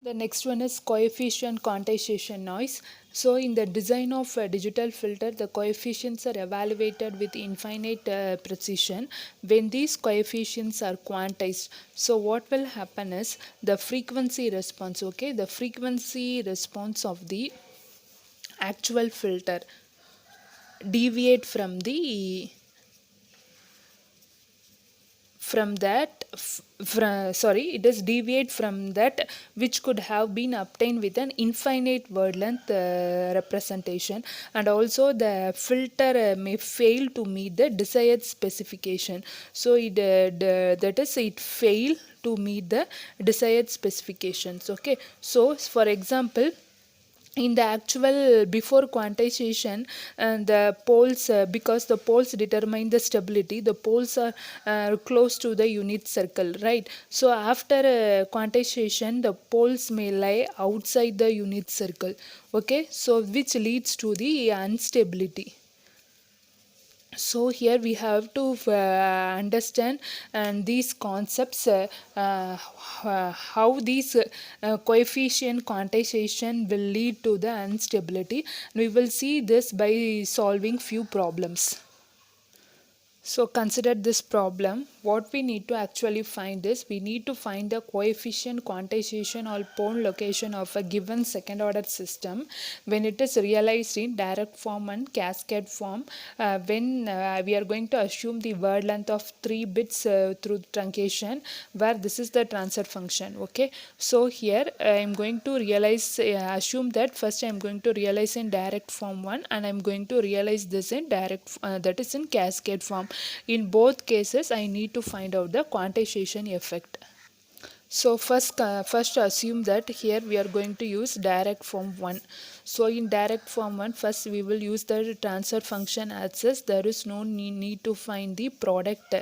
The next one is coefficient quantization noise. So in the design of a digital filter, the coefficients are evaluated with infinite precision. When these coefficients are quantized, so what will happen is the frequency response, okay, the frequency response of the actual filter deviate from that sorry, it is deviate from that which could have been obtained with an infinite word length representation, and also the filter may fail to meet the desired specification. So that is, it fail to meet the desired specifications. Okay, so for example, in the actual before quantization, the poles, because the poles determine the stability, the poles are close to the unit circle, right? So after quantization, the poles may lie outside the unit circle, okay, so which leads to the instability. So here we have to understand and these concepts, how these coefficient quantization will lead to the instability. We will see this by solving few problems. So consider this problem. What we need to actually find is, we need to find the coefficient quantization or pole location of a given second order system when it is realized in direct form and cascade form, when we are going to assume the word length of 3 bits through truncation, where this is the transfer function. Okay, so here I am going to realize, assume that first I am going to realize in direct form 1, and I am going to realize this in direct that is in cascade form. In both cases, I need to find out the quantization effect. So first assume that here we are going to use direct form 1. So in direct form 1, first we will use the transfer function as such. There is no need to find the product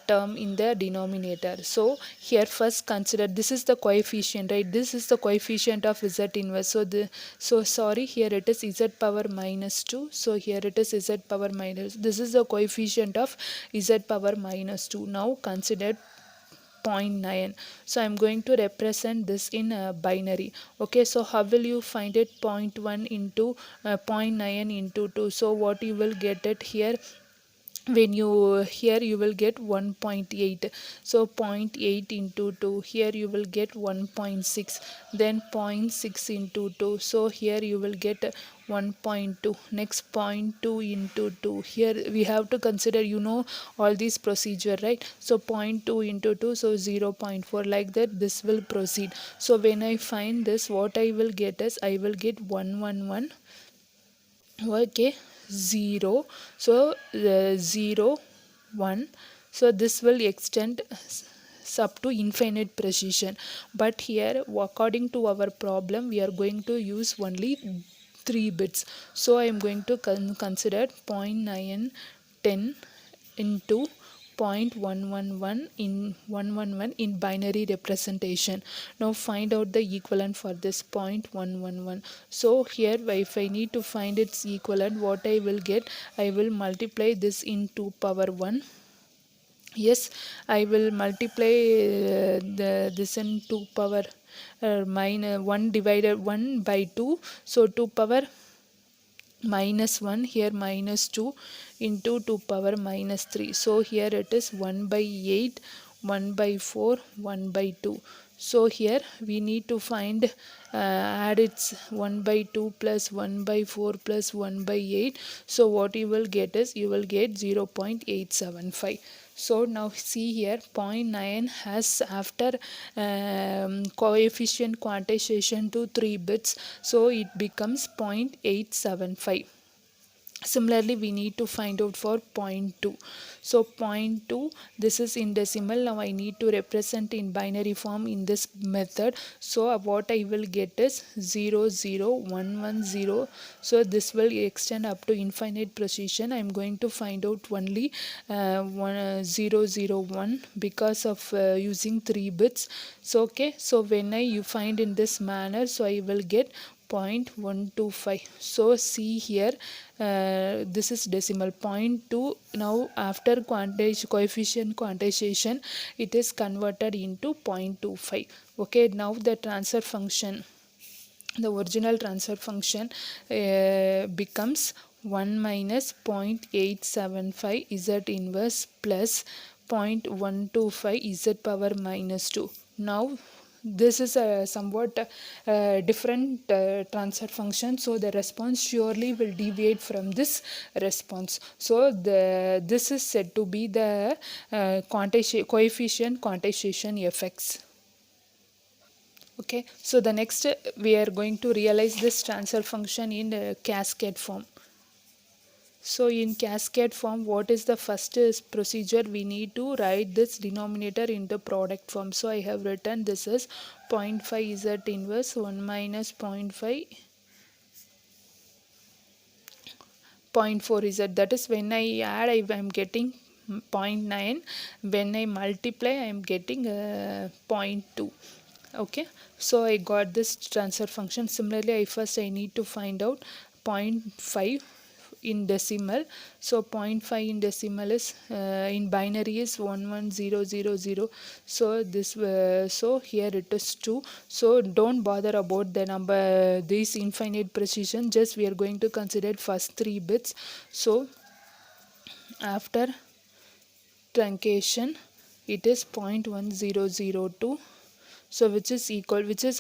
term in the denominator. So here first consider, this is the coefficient, right? This is the coefficient of z inverse. So sorry, here it is z power minus 2. So here it is z power minus. This is the coefficient of z power minus 2. Now consider 0.9. So I'm going to represent this in a binary. Okay, so how will you find it? 0.1 into 0.9 into 2. So what you will get it here, when you here you will get 1.8. So 0.8 into 2, here you will get 1.6, then 0.6 into 2, so here you will get 1.2. Next, 0.2 into 2, here we have to consider, all these procedure, right? So 0.2 into 2, so 0.4, like that this will proceed. So when I find this, what I will get is, I will get 111, okay, 0. So 0 1, so this will extend up to infinite precision, but here according to our problem we are going to use only 3 bits. So I am going to consider 0.910 into 0.111 in binary representation. Now find out the equivalent for this 0.111. So here if I need to find its equivalent, what I will get, I will multiply this in 2 power 1. Yes, I will multiply this in 2 power minus 1 divided 1 by 2. So 2 power minus 1, here minus 2 into 2 power minus 3. So here it is 1 by 8, 1 by 4, 1 by 2. So here we need to find, add its 1 by 2 plus 1 by 4 plus 1 by 8. So what you will get is, you will get 0.875. So now see here, 0.9 has, after coefficient quantization to 3 bits, so it becomes 0.875. Similarly, we need to find out for 0.2. So 0.2, this is in decimal. Now I need to represent in binary form in this method. So what I will get is 00110. So this will extend up to infinite precision. I am going to find out only 001 because of using 3 bits. So okay, so when you find in this manner, so I will get 0.125. So see here, this is decimal 0.2. Now after coefficient quantization, it is converted into 0.25. Okay, now the transfer function, the original transfer function becomes 1 minus 0.875 z inverse plus 0.125 z power minus 2. Now this is a somewhat different transfer function, so the response surely will deviate from this response. So this is said to be the coefficient quantization effects. Okay, so the next we are going to realize this transfer function in cascade form. So in cascade form, what is the first procedure? We need to write this denominator into product form. So I have written this as 0.5 z inverse 1 minus 0.5 0.4 z. That is when I add, I am getting 0.9. When I multiply, I am getting 0.2. Okay, so I got this transfer function. Similarly, I need to find out 0.5 in decimal. So 0.5 in decimal is in binary is 11000. So this so here it is 2. So don't bother about the number, this infinite precision. Just we are going to consider first 3 bits. So after truncation, it is 0.1002. So which is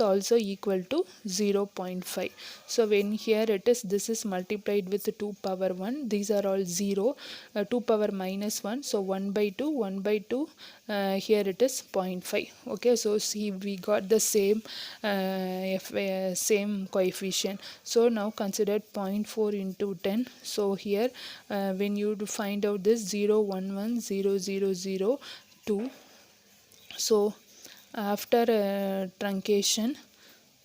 also equal to 0.5. So when here it is, this is multiplied with 2 power 1, these are all 0, 2 power minus 1, so 1 by 2, 1 by 2, here it is 0.5. Okay, so see, we got the same same coefficient. So now consider 0.4 into 10. So here when you find out this 0.110002, so after truncation,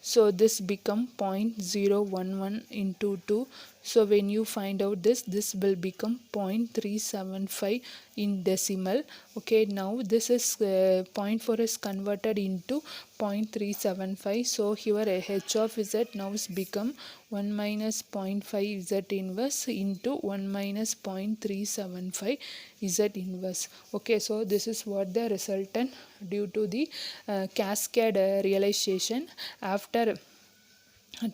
so this become 0.011 into 2. So when you find out this will become 0.375 in decimal. Okay, now this is 0.4 is converted into 0.375. So here h of z now is become 1 minus 0.5 z inverse into 1 minus 0.375 z inverse. Okay, so this is what the resultant due to the cascade realization after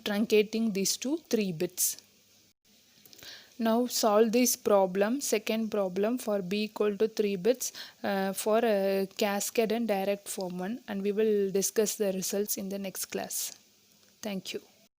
truncating these 3 bits. Now solve this problem, second problem for b equal to 3 bits for cascade and direct form 1, and we will discuss the results in the next class. Thank you.